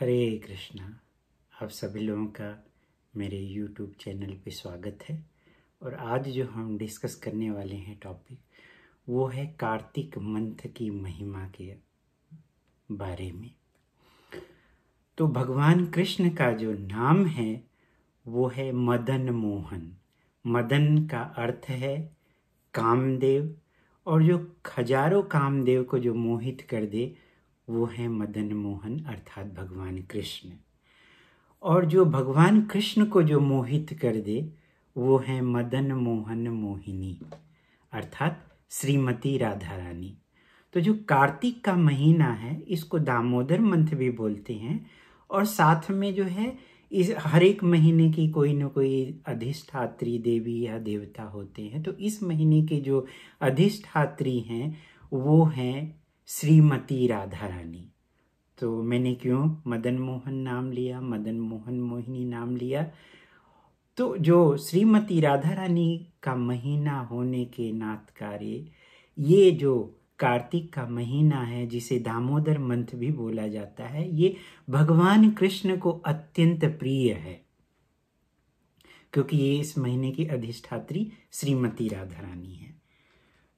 हरे कृष्णा। आप सभी लोगों का मेरे YouTube चैनल पे स्वागत है। और आज जो हम डिस्कस करने वाले हैं टॉपिक वो है कार्तिक मंथ की महिमा के बारे में। तो भगवान कृष्ण का जो नाम है वो है मदन मोहन। मदन का अर्थ है कामदेव, और जो हजारों कामदेव को जो मोहित कर दे वो है मदन मोहन अर्थात भगवान कृष्ण। और जो भगवान कृष्ण को जो मोहित कर दे वो है मदन मोहन मोहिनी अर्थात श्रीमती राधा रानी। तो जो कार्तिक का महीना है इसको दामोदर मंथ भी बोलते हैं। और साथ में जो है इस हर एक महीने की कोई न कोई अधिष्ठात्री देवी या देवता होते हैं। तो इस महीने के जो अधिष्ठात्री हैं वो हैं श्रीमती राधा रानी। तो मैंने क्यों मदन मोहन नाम लिया, मदन मोहन मोहिनी नाम लिया? तो जो श्रीमती राधा रानी का महीना होने के नात कार्य ये जो कार्तिक का महीना है जिसे दामोदर मंथ भी बोला जाता है, ये भगवान कृष्ण को अत्यंत प्रिय है क्योंकि ये इस महीने की अधिष्ठात्री श्रीमती राधा रानी है।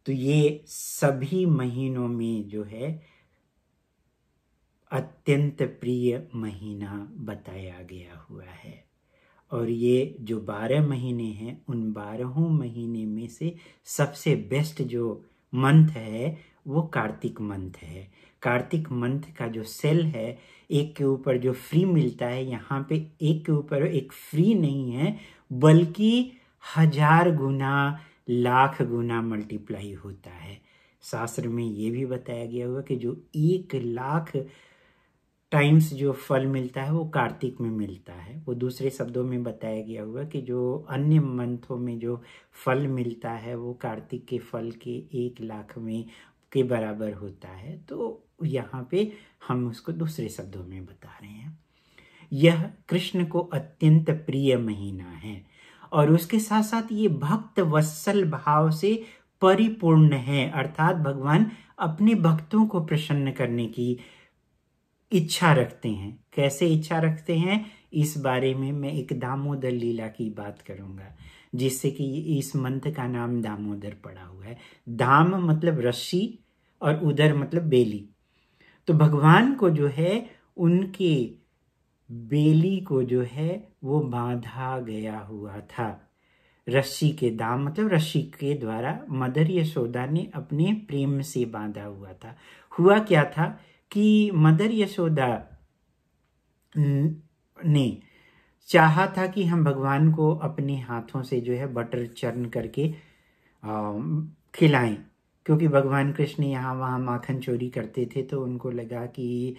तो ये सभी महीनों में जो है अत्यंत प्रिय महीना बताया गया हुआ है। और ये जो 12 महीने हैं उन 12 महीने में से सबसे बेस्ट जो मंथ है वो कार्तिक मंथ है। कार्तिक मंथ का जो सेल है एक के ऊपर जो फ्री मिलता है, यहाँ पे एक के ऊपर एक फ्री नहीं है बल्कि 1000 गुना लाख गुना मल्टीप्लाई होता है। शास्त्र में ये भी बताया गया हुआ कि जो 1 लाख टाइम्स जो फल मिलता है वो कार्तिक में मिलता है। वो दूसरे शब्दों में बताया गया हुआ कि जो अन्य मंथों में जो फल मिलता है वो कार्तिक के फल के 1 लाख में के बराबर होता है। तो यहाँ पे हम उसको दूसरे शब्दों में बता रहे हैं। यह कृष्ण को अत्यंत प्रिय महीना है और उसके साथ साथ ये भक्त वत्सल भाव से परिपूर्ण है, अर्थात भगवान अपने भक्तों को प्रसन्न करने की इच्छा रखते हैं। कैसे इच्छा रखते हैं इस बारे में मैं एक दामोदर लीला की बात करूंगा, जिससे कि इस मंथ का नाम दामोदर पड़ा हुआ है। दाम मतलब रस्सी और उदर मतलब बेली। तो भगवान को जो है उनके बेली को जो है वो बांधा गया हुआ था रस्सी के दाम मतलब रस्सी के द्वारा मदर यशोदा ने अपने प्रेम से बांधा हुआ था। हुआ क्या था कि मदर यशोदा ने चाहा था कि हम भगवान को अपने हाथों से जो है बटर चर्न करके खिलाएं, क्योंकि भगवान कृष्ण यहाँ वहाँ माखन चोरी करते थे। तो उनको लगा कि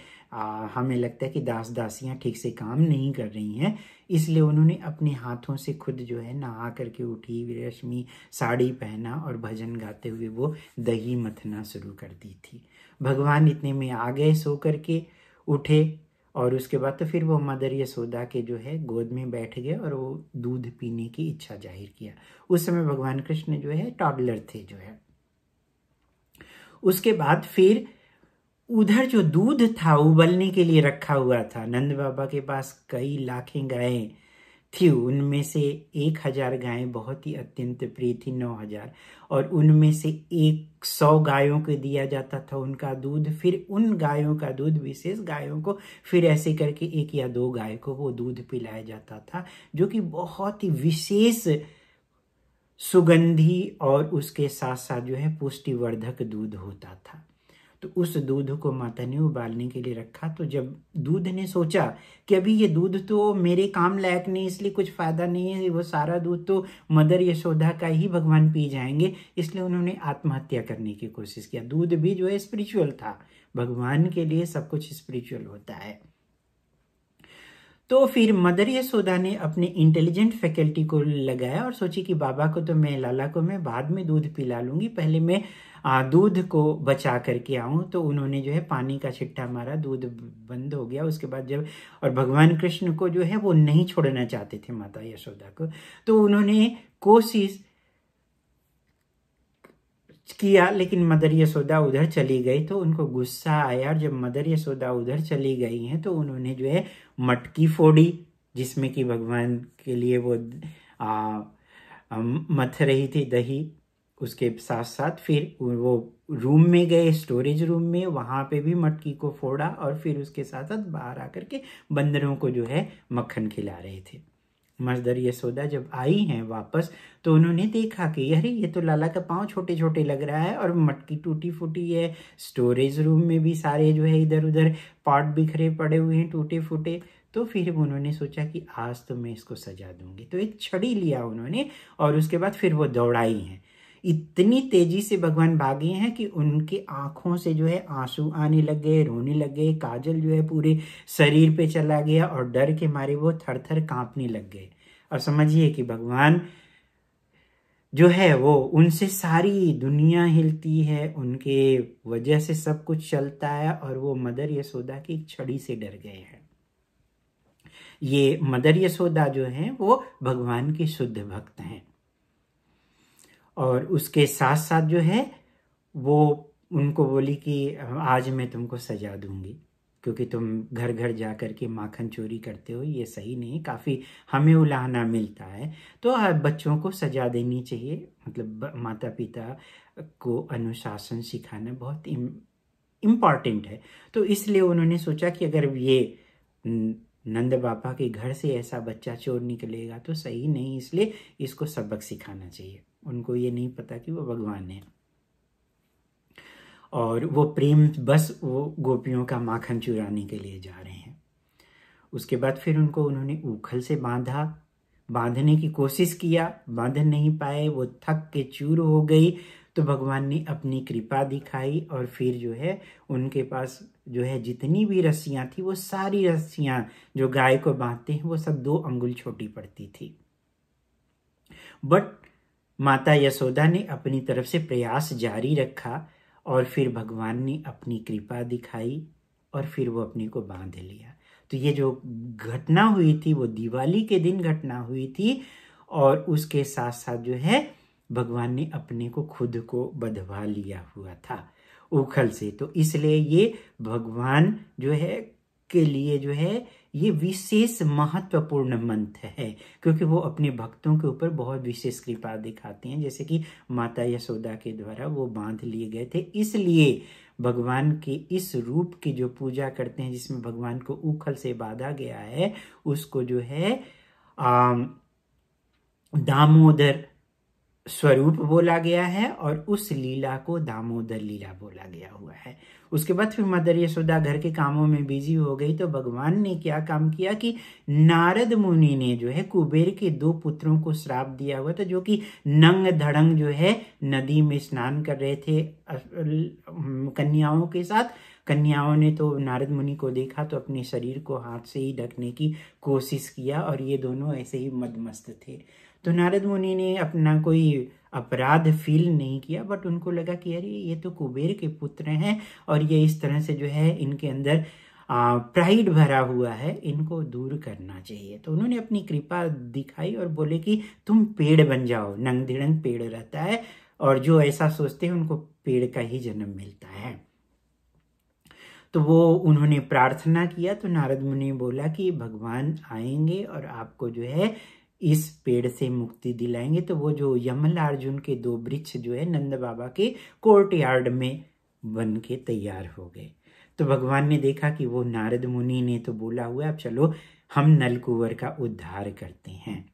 हमें लगता है कि दास दासियाँ ठीक से काम नहीं कर रही हैं, इसलिए उन्होंने अपने हाथों से खुद जो है नहा करके उठी, रेशमी साड़ी पहना और भजन गाते हुए वो दही मथना शुरू कर दी थी। भगवान इतने में आ गए, सो करके उठे और उसके बाद तो फिर वो मदर यशोदा के जो है गोद में बैठ गए और वो दूध पीने की इच्छा जाहिर किया। उस समय भगवान कृष्ण जो है टॉडलर थे जो है। उसके बाद फिर उधर जो दूध था उबलने के लिए रखा हुआ था, नंद बाबा के पास कई लाखें गायें थी, उनमें से 1000 गायें बहुत ही अत्यंत प्रिय थी, 9000, और उनमें से 100 गायों को दिया जाता था उनका दूध। फिर उन गायों का दूध, विशेष गायों को फिर ऐसे करके 1 या 2 गाय को वो दूध पिलाया जाता था, जो कि बहुत ही विशेष सुगंधी और उसके साथ साथ जो है पुष्टिवर्धक दूध होता था। तो उस दूध को माता ने उबालने के लिए रखा। तो जब दूध ने सोचा कि अभी ये दूध तो मेरे काम लायक नहीं, इसलिए कुछ फायदा नहीं है, वो सारा दूध तो मदर यशोदा का ही भगवान पी जाएंगे, इसलिए उन्होंने आत्महत्या करने की कोशिश किया। दूध भी जो है स्पिरिचुअल था, भगवान के लिए सब कुछ स्पिरिचुअल होता है। तो फिर मदर यशोदा ने अपने इंटेलिजेंट फैकल्टी को लगाया और सोची कि बाबा को तो मैं, लाला को मैं बाद में दूध पिला लूंगी, पहले मैं दूध को बचा करके आऊं। तो उन्होंने जो है पानी का छिट्टा मारा, दूध बंद हो गया। उसके बाद जब, और भगवान कृष्ण को जो है वो नहीं छोड़ना चाहते थे माता यशोदा को, तो उन्होंने कोशिश किया, लेकिन मदर यशोदा उधर चली गई तो उनको गुस्सा आया। और जब मदर यशोदा उधर चली गई हैं तो उन्होंने जो है मटकी फोड़ी, जिसमें कि भगवान के लिए वो मथ रही थी दही। उसके साथ साथ फिर वो रूम में गए, स्टोरेज रूम में, वहां पे भी मटकी को फोड़ा और फिर उसके साथ साथ बाहर आकर के बंदरों को जो है मक्खन खिला रहे थे। मदर यशोदा जब आई हैं वापस तो उन्होंने देखा कि अरे ये तो लाला का पाँव छोटे छोटे लग रहा है और मटकी टूटी फूटी है, स्टोरेज रूम में भी सारे जो है इधर उधर पार्ट बिखरे पड़े हुए हैं टूटे फूटे। तो फिर उन्होंने सोचा कि आज तो मैं इसको सजा दूंगी। तो एक छड़ी लिया उन्होंने और उसके बाद फिर वो दौड़ाई हैं। इतनी तेजी से भगवान भागे हैं कि उनके आंखों से जो है आंसू आने लग गए, रोने लग गए, काजल जो है पूरे शरीर पे चला गया और डर के मारे वो थर थर कांपने लग गए। और समझिए कि भगवान जो है वो, उनसे सारी दुनिया हिलती है, उनके वजह से सब कुछ चलता है और वो मदर यशोदा की एक छड़ी से डर गए हैं। ये मदर यशोदा जो है वो भगवान की शुद्ध भक्त हैं। और उसके साथ साथ जो है वो उनको बोली कि आज मैं तुमको सजा दूंगी, क्योंकि तुम घर घर जा कर के माखन चोरी करते हो, ये सही नहीं, काफ़ी हमें उलाहना मिलता है। तो बच्चों को सजा देनी चाहिए, मतलब माता पिता को अनुशासन सिखाना बहुत इम्पॉर्टेंट है। तो इसलिए उन्होंने सोचा कि अगर ये नंद बाबा के घर से ऐसा बच्चा चोर निकलेगा तो सही नहीं, इसलिए इसको सबक सिखाना चाहिए। उनको ये नहीं पता कि वो भगवान है और वो प्रेम बस वो गोपियों का माखन चुराने के लिए जा रहे हैं। उसके बाद फिर उनको उन्होंने ऊखल से बांधने की कोशिश किया, बांध नहीं पाए, वो थक के चूर हो गई। तो भगवान ने अपनी कृपा दिखाई और फिर जो है उनके पास जो है जितनी भी रस्सियां थी वो सारी रस्सियां जो गाय को बांधते हैं वो सब 2 अंगुल छोटी पड़ती थी। बट माता यशोदा ने अपनी तरफ से प्रयास जारी रखा और फिर भगवान ने अपनी कृपा दिखाई और फिर वो अपने को बांध लिया। तो ये जो घटना हुई थी वो दिवाली के दिन घटना हुई थी और उसके साथ साथ जो है भगवान ने अपने को खुद को बंधवा लिया हुआ था ऊखल से। तो इसलिए ये भगवान जो है के लिए जो है ये विशेष महत्वपूर्ण मंत्र है, क्योंकि वो अपने भक्तों के ऊपर बहुत विशेष कृपा दिखाते हैं, जैसे कि माता यशोदा के द्वारा वो बांध लिए गए थे। इसलिए भगवान के इस रूप की जो पूजा करते हैं जिसमें भगवान को ऊखल से बांधा गया है उसको जो है दामोदर स्वरूप बोला गया है और उस लीला को दामोदर लीला बोला गया हुआ है। उसके बाद फिर मदर यशोदा घर के कामों में बिजी हो गई तो भगवान ने क्या काम किया कि नारद मुनि ने जो है कुबेर के 2 पुत्रों को श्राप दिया हुआ था, जो कि नंग धड़ंग जो है नदी में स्नान कर रहे थे कन्याओं के साथ। कन्याओं ने तो नारद मुनि को देखा तो अपने शरीर को हाथ से ही ढकने की कोशिश किया और ये दोनों ऐसे ही मदमस्त थे। तो नारद मुनि ने अपना कोई अपराध फील नहीं किया, बट उनको लगा कि अरे ये तो कुबेर के पुत्र हैं और ये इस तरह से जो है इनके अंदर प्राइड भरा हुआ है, इनको दूर करना चाहिए। तो उन्होंने अपनी कृपा दिखाई और बोले कि तुम पेड़ बन जाओ। नंग धिड़ंग पेड़ रहता है और जो ऐसा सोचते हैं उनको पेड़ का ही जन्म मिलता है। तो वो उन्होंने प्रार्थना किया तो नारद मुनि बोला कि भगवान आएंगे और आपको जो है इस पेड़ से मुक्ति दिलाएंगे। तो वो जो यमलार्जुन के 2 वृक्ष जो है नंद बाबा के कोर्टयार्ड में बन के तैयार हो गए। तो भगवान ने देखा कि वो नारद मुनि ने तो बोला हुआ अब चलो हम नलकुंवर का उद्धार करते हैं।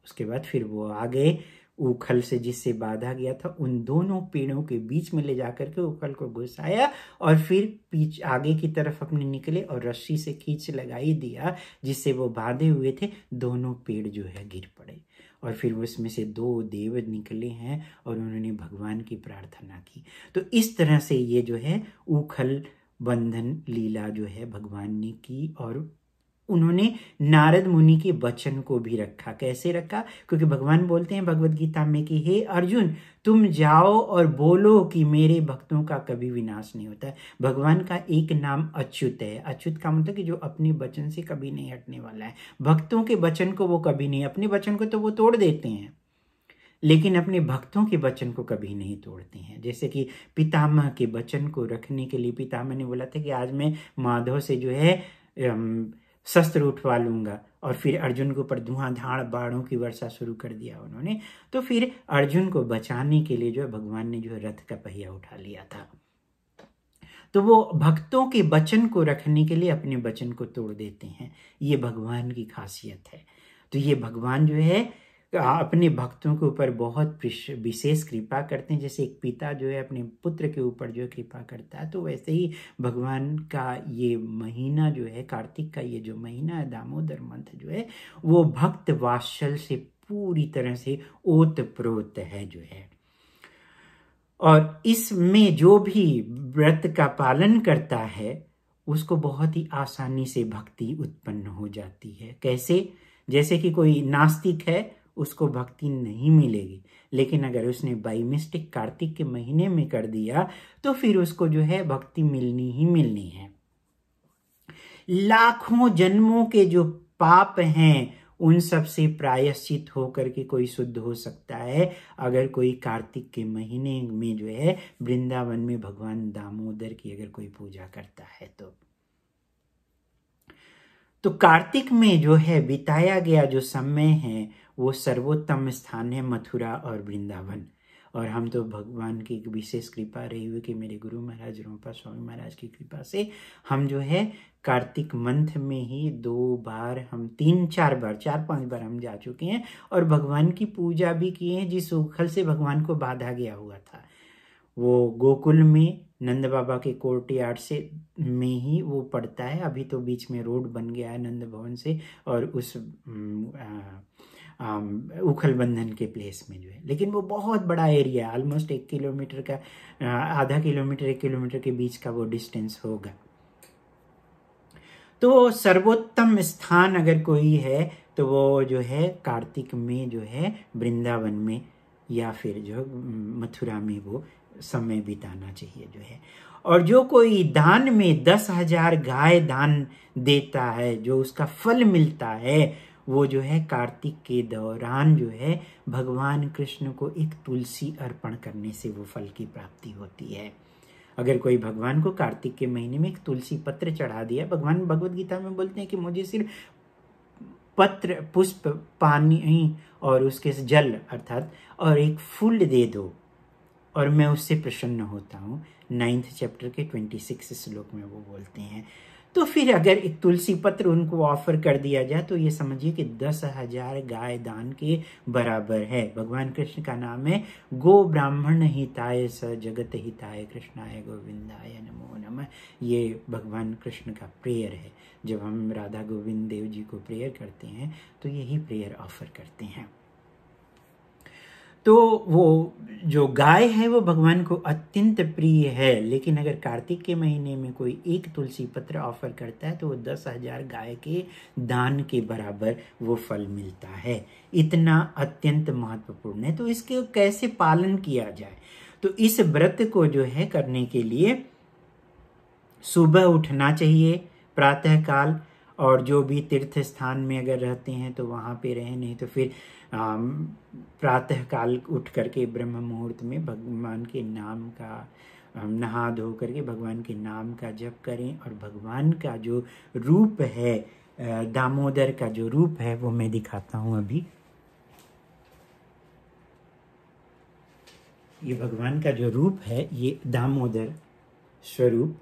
उसके बाद फिर वो आ गए, ऊखल से जिससे बांधा गया था उन दोनों पेड़ों के बीच में ले जाकर के ऊखल को घुसाया और फिर आगे की तरफ अपने निकले और रस्सी से खींच लगाई दिया जिससे वो बांधे हुए थे। दोनों पेड़ जो है गिर पड़े और फिर उसमें से 2 देव निकले हैं और उन्होंने भगवान की प्रार्थना की। तो इस तरह से ये जो है ऊखल बंधन लीला जो है भगवान ने की और उन्होंने नारद मुनि के वचन को भी रखा। कैसे रखा? क्योंकि भगवान बोलते हैं भगवत गीता में कि हे अर्जुन तुम जाओ और बोलो कि मेरे भक्तों का कभी विनाश नहीं होता है। भगवान का एक नाम अच्युत है। अच्युत का मतलब कि जो अपने वचन से कभी नहीं हटने वाला है। भक्तों के वचन को वो कभी नहीं, अपने वचन को तो वो तोड़ देते हैं लेकिन अपने भक्तों के वचन को कभी नहीं तोड़ते हैं। जैसे कि पितामह के वचन को रखने के लिए पितामह ने बोला था कि आज मैं माधव से जो है शस्त्र उठवा लूंगा, और फिर अर्जुन के ऊपर धुआंधार बाणों की वर्षा शुरू कर दिया उन्होंने। तो फिर अर्जुन को बचाने के लिए जो है भगवान ने जो है रथ का पहिया उठा लिया था। तो वो भक्तों के वचन को रखने के लिए अपने वचन को तोड़ देते हैं, ये भगवान की खासियत है। तो ये भगवान जो है अपने भक्तों के ऊपर बहुत विशेष कृपा करते हैं। जैसे एक पिता जो है अपने पुत्र के ऊपर जो कृपा करता है, तो वैसे ही भगवान का ये महीना जो है, कार्तिक का ये जो महीना है, दामोदर मंथ जो है, वो भक्त वात्सल से पूरी तरह से ओतप्रोत है जो है। और इसमें जो भी व्रत का पालन करता है उसको बहुत ही आसानी से भक्ति उत्पन्न हो जाती है। कैसे? जैसे कि कोई नास्तिक है, उसको भक्ति नहीं मिलेगी, लेकिन अगर उसने बाई मिस्टेक कार्तिक के महीने में कर दिया तो फिर उसको जो है भक्ति मिलनी ही मिलनी है। लाखों जन्मों के जो पाप हैं उन सब से प्रायश्चित होकर के कोई शुद्ध हो सकता है अगर कोई कार्तिक के महीने में जो है वृंदावन में भगवान दामोदर की अगर कोई पूजा करता है तो कार्तिक में जो है बिताया गया जो समय है वो सर्वोत्तम स्थान है मथुरा और वृंदावन। और हम तो भगवान की विशेष कृपा रही हुई कि मेरे गुरु महाराज रूपा स्वामी महाराज की कृपा से हम जो है कार्तिक मंथ में ही 2 बार, हम 3-4 बार, 4-5 बार हम जा चुके हैं और भगवान की पूजा भी किए हैं। जिस उखल से भगवान को बांधा गया हुआ था वो गोकुल में नंद बाबा के कोर्टयार्ड से में ही वो पड़ता है। अभी तो बीच में रोड बन गया है नंद भवन से और उस उखल बंधन के प्लेस में जो है, लेकिन वो बहुत बड़ा एरिया है, ऑलमोस्ट 1 किलोमीटर का, आधा किलोमीटर 1 किलोमीटर के बीच का वो डिस्टेंस होगा। तो सर्वोत्तम स्थान अगर कोई है तो वो जो है कार्तिक में जो है वृंदावन में या फिर जो मथुरा में वो समय बिताना चाहिए जो है। और जो कोई दान में 10,000 गाय दान देता है, जो उसका फल मिलता है, वो जो है कार्तिक के दौरान जो है भगवान कृष्ण को एक तुलसी अर्पण करने से वो फल की प्राप्ति होती है। अगर कोई भगवान को कार्तिक के महीने में एक तुलसी पत्र चढ़ा दिया, भगवान भगवत गीता में बोलते हैं कि मुझे सिर्फ पत्र, पुष्प, पानी और उसके जल अर्थात और एक फूल दे दो और मैं उससे प्रसन्न होता हूँ। 9th चैप्टर के 26 श्लोक में वो बोलते हैं। तो फिर अगर एक तुलसी पत्र उनको ऑफर कर दिया जाए तो ये समझिए कि 10,000 गाय दान के बराबर है। भगवान कृष्ण का नाम है गो ब्राह्मण हिताय स जगत हिताय कृष्णाय गोविंदाय नमो नमः। ये भगवान कृष्ण का प्रेयर है। जब हम राधा गोविंद देव जी को प्रेयर करते हैं तो यही प्रेयर ऑफर करते हैं। तो वो जो गाय है वो भगवान को अत्यंत प्रिय है, लेकिन अगर कार्तिक के महीने में कोई एक तुलसी पत्र ऑफर करता है तो वो 10,000 गाय के दान के बराबर वो फल मिलता है। इतना अत्यंत महत्वपूर्ण है। तो इसके कैसे पालन किया जाए? तो इस व्रत को जो है करने के लिए सुबह उठना चाहिए प्रातः काल, और जो भी तीर्थ स्थान में अगर रहते हैं तो वहाँ पे रहें, नहीं तो फिर प्रातः काल उठ करके ब्रह्म मुहूर्त में भगवान के नाम का नहा धो करके भगवान के नाम का जप करें। और भगवान का जो रूप है, दामोदर का जो रूप है वो मैं दिखाता हूँ अभी। ये भगवान का जो रूप है ये दामोदर स्वरूप,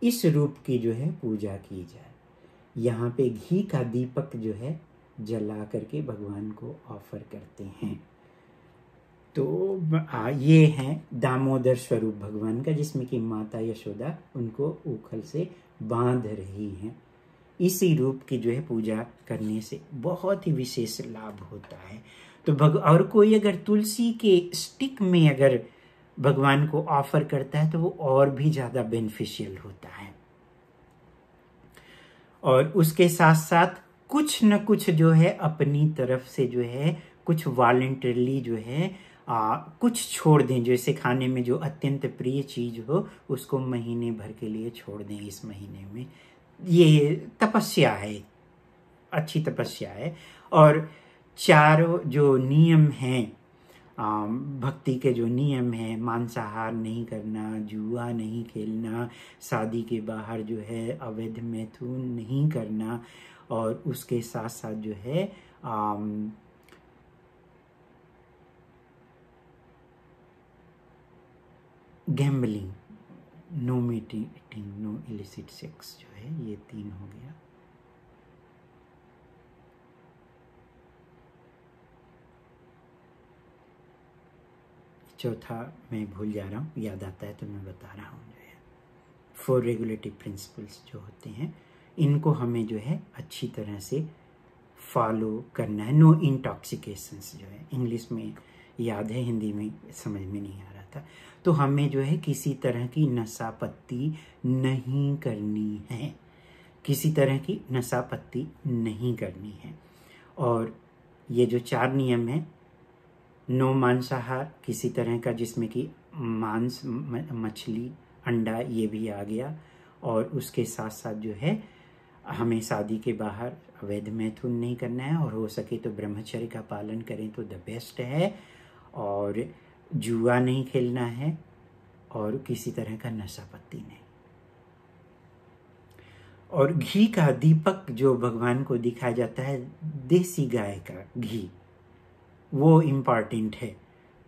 इस रूप की जो है पूजा की जाए। यहाँ पे घी का दीपक जो है जला करके भगवान को ऑफर करते हैं। तो ये है दामोदर स्वरूप भगवान का, जिसमें कि माता यशोदा उनको उखल से बांध रही हैं। इसी रूप की जो है पूजा करने से बहुत ही विशेष लाभ होता है। तो और कोई अगर तुलसी के स्टिक में अगर भगवान को ऑफर करता है तो वो और भी ज़्यादा बेनिफिशियल होता है। और उसके साथ साथ कुछ न कुछ जो है अपनी तरफ से जो है कुछ वॉलंटरली जो है कुछ छोड़ दें। जैसे खाने में जो अत्यंत प्रिय चीज हो उसको महीने भर के लिए छोड़ दें। इस महीने में ये तपस्या है, अच्छी तपस्या है। और चारों जो नियम हैं भक्ति के जो नियम हैं, मांसाहार नहीं करना, जुआ नहीं खेलना, शादी के बाहर जो है अवैध मैथुन नहीं करना, और उसके साथ साथ जो है gambling, no meeting, no illicit sex जो है, ये 3 हो गया। चौथा मैं भूल जा रहा हूँ, याद आता है तो मैं बता रहा हूँ। जो है 4 रेगुलेटिव प्रिंसिपल्स जो होते हैं, इनको हमें जो है अच्छी तरह से फॉलो करना है। नो इंटॉक्सिकेशंस जो है, इंग्लिश में याद है, हिंदी में समझ में नहीं आ रहा था। तो हमें जो है किसी तरह की नशापत्ती नहीं करनी है, किसी तरह की नशापत्ती नहीं करनी है। और ये जो 4 नियम है, नो मांसाहार किसी तरह का, जिसमें कि मांस, मछली, अंडा ये भी आ गया। और उसके साथ साथ जो है हमें शादी के बाहर अवैध मैथुन नहीं करना है, और हो सके तो ब्रह्मचर्य का पालन करें तो द बेस्ट है। और जुआ नहीं खेलना है, और किसी तरह का नशापत्ती नहीं। और घी का दीपक जो भगवान को दिखाया जाता है, देसी गाय का घी, वो इम्पॉर्टेंट है।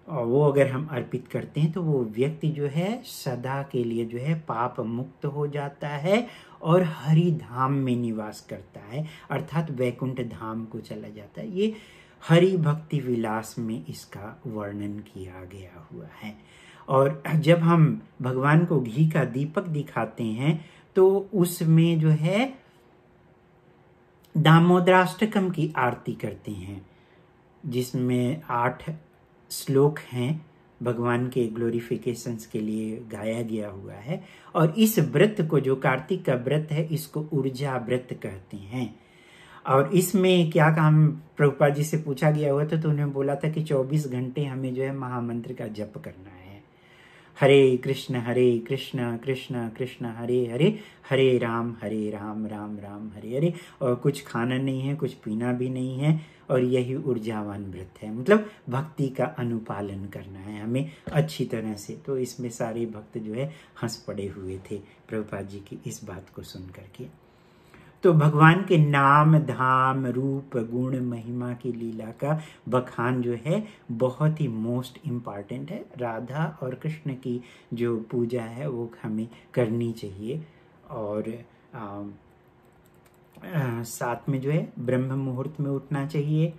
और वो अगर हम अर्पित करते हैं तो वो व्यक्ति जो है सदा के लिए जो है पाप मुक्त हो जाता है और हरि धाम में निवास करता है, अर्थात वैकुंठ धाम को चला जाता है। ये हरि भक्ति विलास में इसका वर्णन किया गया हुआ है। और जब हम भगवान को घी का दीपक दिखाते हैं तो उसमें जो है दामोदराष्टकम की आरती करते हैं, जिसमें 8 श्लोक हैं, भगवान के ग्लोरिफिकेशंस के लिए गाया गया हुआ है। और इस व्रत को, जो कार्तिक का व्रत है, इसको ऊर्जा व्रत कहते हैं। और इसमें क्या काम, प्रभुपाद जी से पूछा गया हुआ था तो उन्होंने बोला था कि 24 घंटे हमें जो है महामंत्र का जप करना है। हरे कृष्ण कृष्ण कृष्ण हरे हरे, हरे राम राम राम हरे हरे। और कुछ खाना नहीं है, कुछ पीना भी नहीं है, और यही ऊर्जावान व्रत है। मतलब भक्ति का अनुपालन करना है हमें अच्छी तरह से। तो इसमें सारे भक्त जो है हंस पड़े हुए थे प्रभुपाद जी की इस बात को सुन करके। तो भगवान के नाम, धाम, रूप, गुण, महिमा की लीला का बखान जो है बहुत ही मोस्ट इम्पॉर्टेंट है। राधा और कृष्ण की जो पूजा है वो हमें करनी चाहिए। और साथ में जो है ब्रह्म मुहूर्त में उठना चाहिए,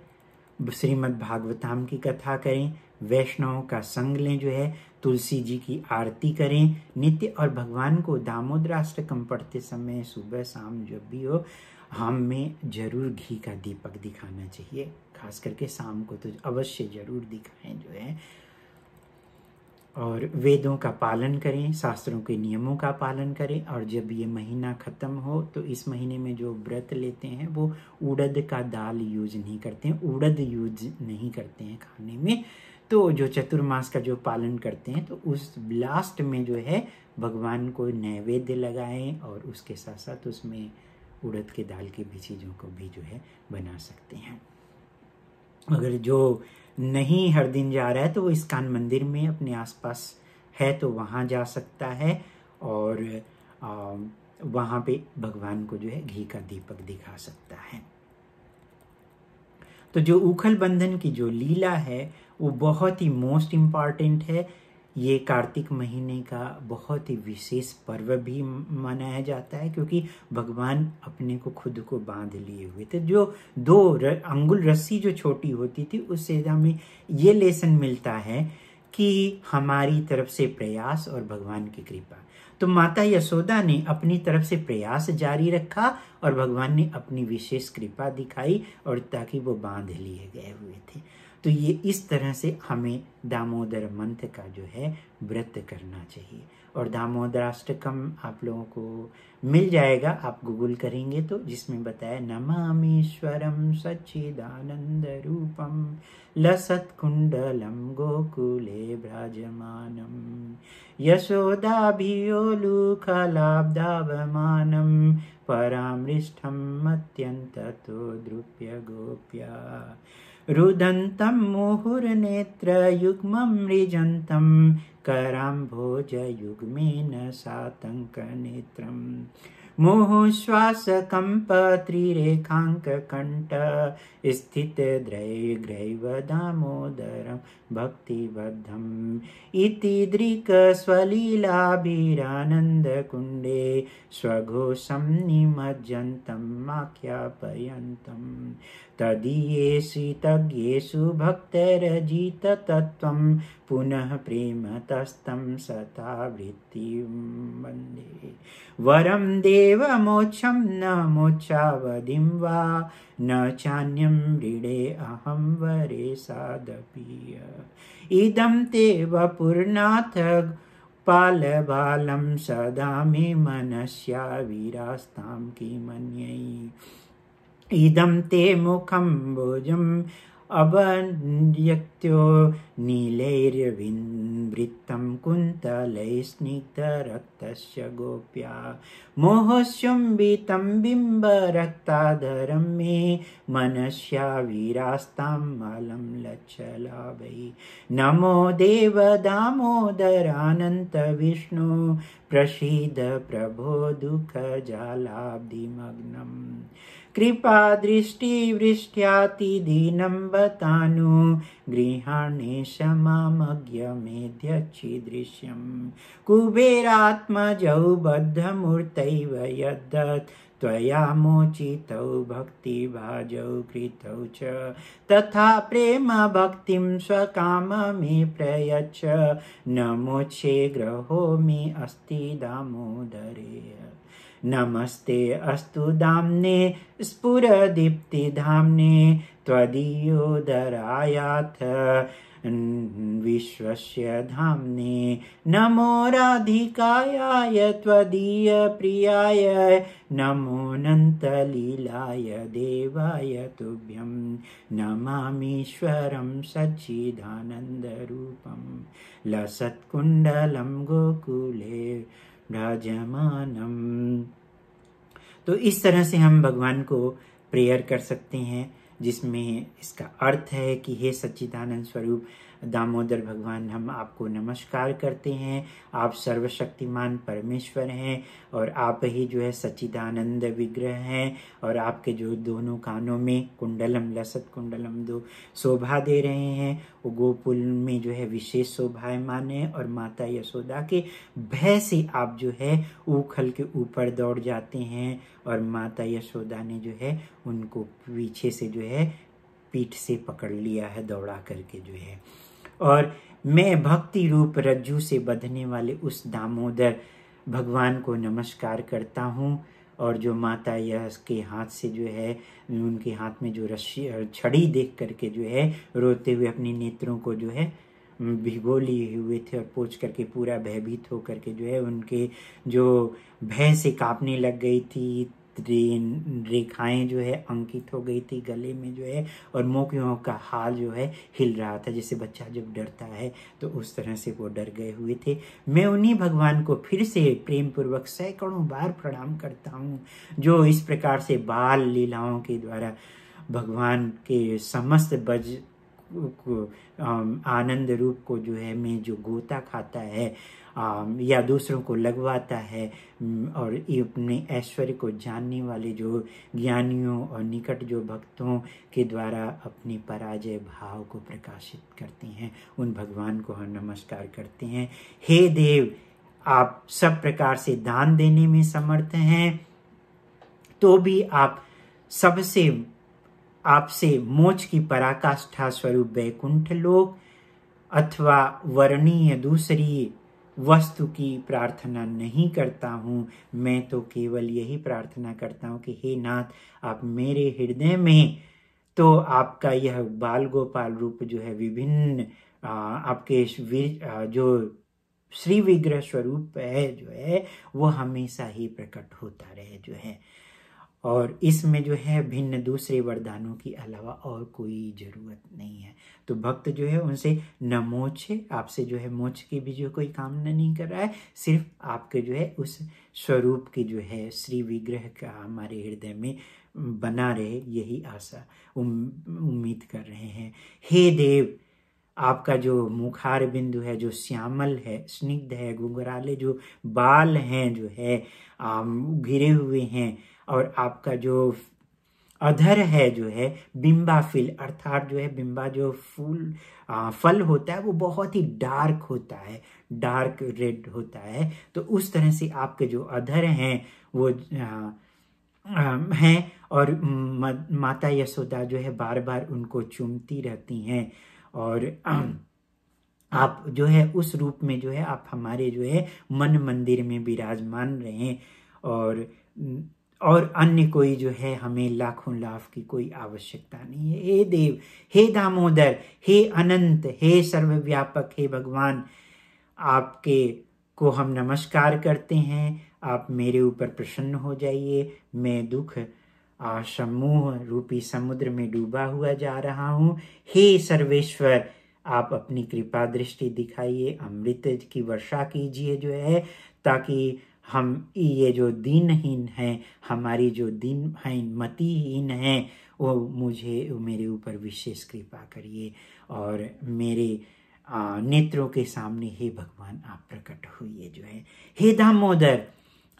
श्रीमद् भागवतम की कथा करें, वैष्णवों का संग लें, जो है तुलसी जी की आरती करें नित्य। और भगवान को दामोदराष्टकम पढ़ते समय सुबह शाम जब भी हो, हमें जरूर घी का दीपक दिखाना चाहिए, खास करके शाम को तो अवश्य जरूर दिखाएं जो है। और वेदों का पालन करें, शास्त्रों के नियमों का पालन करें। और जब ये महीना ख़त्म हो तो इस महीने में जो व्रत लेते हैं वो उड़द का दाल यूज नहीं करते हैं, उड़द यूज नहीं करते हैं खाने में। तो जो चतुर्मास का जो पालन करते हैं तो उस लास्ट में जो है भगवान को नैवेद्य लगाएं, और उसके साथ साथ उसमें उड़द के दाल की भी चीज़ों को भी जो है बना सकते हैं। अगर जो नहीं हर दिन जा रहा है तो वो इस्कॉन मंदिर में अपने आसपास है तो वहाँ जा सकता है, और वहाँ पे भगवान को जो है घी का दीपक दिखा सकता है। तो जो उखल बंधन की जो लीला है वो बहुत ही मोस्ट इम्पॉर्टेंट है। ये कार्तिक महीने का बहुत ही विशेष पर्व भी मनाया जाता है, क्योंकि भगवान अपने को खुद को बांध लिए हुए थे। जो 2 अंगुल रस्सी जो छोटी होती थी, उससे हमें ये लेसन मिलता है कि हमारी तरफ से प्रयास और भगवान की कृपा। तो माता यशोदा ने अपनी तरफ से प्रयास जारी रखा और भगवान ने अपनी विशेष कृपा दिखाई, और ताकि वो बांध लिए गए हुए थे। तो ये इस तरह से हमें दामोदर मंथ का जो है व्रत करना चाहिए। और दामोदराष्टकम आप लोगों को मिल जाएगा, आप गूगल करेंगे तो, जिसमें बताया नमामीश्वरम सच्चिदानंद रूपम लसत कुंडलम गोकुले भ्राजमानम यशोदाभियोलुखलाब्धावमानम परामृष्टम अत्यंततो द्रुप्य गोप्या रुदन्तं मुहुर्नेत्रयुग्मं मृजन्तं कराम्भोजयुग्मेन सातङ्कनेत्रम् मुहुश्वासकम्पत्रिरेखाङ्ककण्ठ स्थितद्रैग्रैव दामोदरं भक्तिबद्धम् इति दृक्स्वलीलाभिरानन्दकुण्डे स्वघोषं निमज्जन्तम् आख्यापयन्तम् तदीयेषु तज्ञेषु भक्तैरजिततत्त्वं पुनः प्रेमतस्तं सता वृत्तिं वन्दे वरं देवमोक्षं न मोक्षावधिं वा न चान्यं मृडे अहं वरे सादपि इदं ते वपुर्नाथ पालबालं सदा मे मनस्या विरास्तां किमन्यै इदं ते मुखं भोजम् अवन्यक्त्यो नीलैर्विवृतं कुन्तलैस्निग्धरक्तस्य गोप्या मोहस्युम्बितं बिम्बरक्ताधरं मे मनस्या विरास्तां मलं लच्छलाभै नमो देव दामोदरानन्त विष्णु प्रसीद प्रभो दुःखजालाब्धिमग्नम् कृपा दृष्टिवृष्ट्यातिदीनं बतानु गृहाणे समामज्ञमेध्यच्छीदृश्यं कुबेरात्मजौ बद्धमूर्तैव यद्दत् त्वया मोचितौ भक्तिभाजौ कृतौ च तथा प्रेम भक्तिं स्वकाम मे प्रयच्छ न मोक्षे ग्रहो मे अस्ति दामोदरे नमस्ते अस्तु दाम्ने स्फुरदीप्तिधाम्ने त्वदीयोदरायाथ विश्वस्य धाम्ने नमो राधिकायाय त्वदीयप्रियाय नमोऽनन्तलीलाय देवाय तुभ्यं नमामीश्वरं सच्चिदानन्दरूपं लसत्कुण्डलं गोकुले राजमानम। तो इस तरह से हम भगवान को प्रेयर कर सकते हैं, जिसमें इसका अर्थ है कि हे सच्चिदानंद स्वरूप दामोदर भगवान, हम आपको नमस्कार करते हैं। आप सर्वशक्तिमान परमेश्वर हैं और आप ही जो है सच्चिदानंद विग्रह हैं, और आपके जो दोनों कानों में कुंडलम लसत कुंडलम दो शोभा दे रहे हैं, वो गोकुल में जो है विशेष शोभायमान है। और माता यशोदा के भय से आप जो है उखल के ऊपर दौड़ जाते हैं, और माता यशोदा ने जो है उनको पीछे से जो है पीठ से पकड़ लिया है दौड़ा करके जो है। और मैं भक्ति रूप रज्जू से बंधने वाले उस दामोदर भगवान को नमस्कार करता हूँ। और जो माता यश के हाथ से जो है, उनके हाथ में जो रस्सी छड़ी देख करके जो है रोते हुए अपने नेत्रों को जो है भिगो लिए हुए थे, और पोंछ करके पूरा भयभीत होकर के जो है उनके जो भय से कांपने लग गई थी, रेखाएं जो है अंकित हो गई थी गले में जो है, और मोकियों का हाल जो है हिल रहा था, जैसे बच्चा जब डरता है तो उस तरह से वो डर गए हुए थे। मैं उन्हीं भगवान को फिर से प्रेम पूर्वक सैकड़ों बार प्रणाम करता हूँ, जो इस प्रकार से बाल लीलाओं के द्वारा भगवान के समस्त बज आनंद रूप को जो है में जो गोता खाता है या दूसरों को लगवाता है, और अपने ऐश्वर्य को जानने वाले जो ज्ञानियों और निकट जो भक्तों के द्वारा अपने पराजय भाव को प्रकाशित करते हैं, उन भगवान को हम नमस्कार करते हैं। हे देव, आप सब प्रकार से दान देने में समर्थ हैं, तो भी आप सबसे आपसे मोक्ष की पराकाष्ठा स्वरूप वैकुंठ लोक अथवा वर्णीय दूसरी वस्तु की प्रार्थना नहीं करता हूँ। मैं तो केवल यही प्रार्थना करता हूँ कि हे नाथ, आप मेरे हृदय में तो आपका यह बाल गोपाल रूप जो है विभिन्न आपके जो श्री विग्रह स्वरूप है जो है वो हमेशा ही प्रकट होता रहे जो है। और इसमें जो है भिन्न दूसरे वरदानों की अलावा और कोई जरूरत नहीं है। तो भक्त जो है उनसे न मोक्षे, आपसे जो है मोक्ष की भी जो कोई कामना नहीं कर रहा है, सिर्फ आपके जो है उस स्वरूप की जो है श्री विग्रह का हमारे हृदय में बना रहे, यही आशा उम्मीद कर रहे हैं। हे देव, आपका जो मुखार बिंदु है जो श्यामल है, स्निग्ध है, घुंघराले जो बाल हैं जो है घिरे हुए हैं, और आपका जो अधर है जो है बिंबा फिल, अर्थात जो है बिंबा जो फल होता है वो बहुत ही डार्क होता है, डार्क रेड होता है। तो उस तरह से आपके जो अधर हैं वो हैं, और माता यशोदा जो है बार बार उनको चूमती रहती हैं। और आप जो है उस रूप में जो है आप हमारे जो है मन मंदिर में विराजमान रहे, और अन्य कोई जो है हमें लाखों लाभ की कोई आवश्यकता नहीं है। हे देव, हे दामोदर, हे अनंत, हे सर्वव्यापक, हे भगवान, आपके को हम नमस्कार करते हैं। आप मेरे ऊपर प्रसन्न हो जाइए। मैं दुख समूह रूपी समुद्र में डूबा हुआ जा रहा हूँ। हे सर्वेश्वर, आप अपनी कृपा दृष्टि दिखाइए, अमृत की वर्षा कीजिए जो है, ताकि हम ये जो दीनहीन हैं, हमारी जो दीनहीन मतिहीन हैं, वो मेरे ऊपर विशेष कृपा करिए, और मेरे नेत्रों के सामने हे भगवान आप प्रकट हुए जो है। हे दामोदर,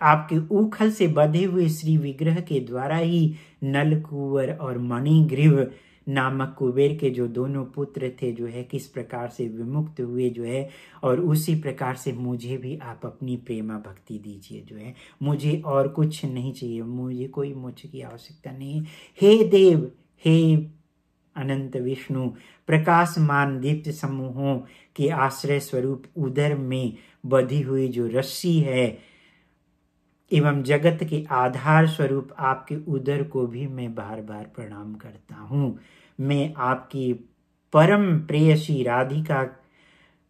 आपके उखल से बधे हुए श्री विग्रह के द्वारा ही नलकुवर और मणिग्रीव नामक कुबेर के जो दोनों पुत्र थे जो है किस प्रकार से विमुक्त हुए जो है, और उसी प्रकार से मुझे भी आप अपनी प्रेमा भक्ति दीजिए जो है। मुझे और कुछ नहीं चाहिए, मुझे कोई मोक्ष की आवश्यकता नहीं। हे देव, हे अनंत विष्णु, प्रकाशमान दीप्त समूहों के आश्रय स्वरूप उदर में बधी हुई जो रस्सी है एवं जगत के आधार स्वरूप आपके उदर को भी मैं बार बार प्रणाम करता हूँ। मैं आपकी परम प्रेयसी राधिका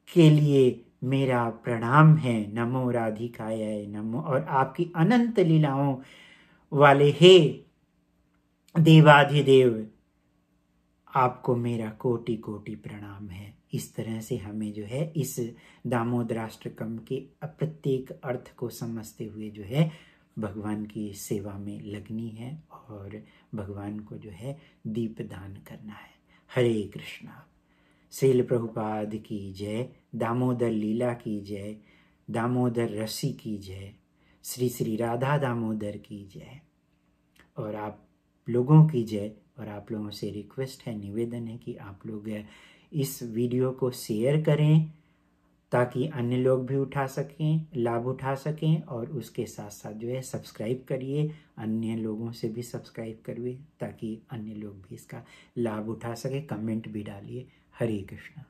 के लिए मेरा प्रणाम है। नमो राधिकाय नमो। और आपकी अनंत लीलाओं वाले हे देवाधिदेव, आपको मेरा कोटि कोटि प्रणाम है। इस तरह से हमें जो है इस दामोदराष्टकम के प्रत्येक अर्थ को समझते हुए जो है भगवान की सेवा में लगनी है, और भगवान को जो है दीपदान करना है। हरे कृष्णा। श्रील प्रभुपाद की जय। दामोदर लीला की जय। दामोदर रसी की जय। श्री श्री राधा दामोदर की जय। और आप लोगों की जय। और आप लोगों से रिक्वेस्ट है, निवेदन है कि आप लोग इस वीडियो को शेयर करें, ताकि अन्य लोग भी लाभ उठा सकें। और उसके साथ साथ जो है सब्सक्राइब करिए, अन्य लोगों से भी सब्सक्राइब करिए, ताकि अन्य लोग भी इसका लाभ उठा सके। कमेंट भी डालिए। हरे कृष्णा।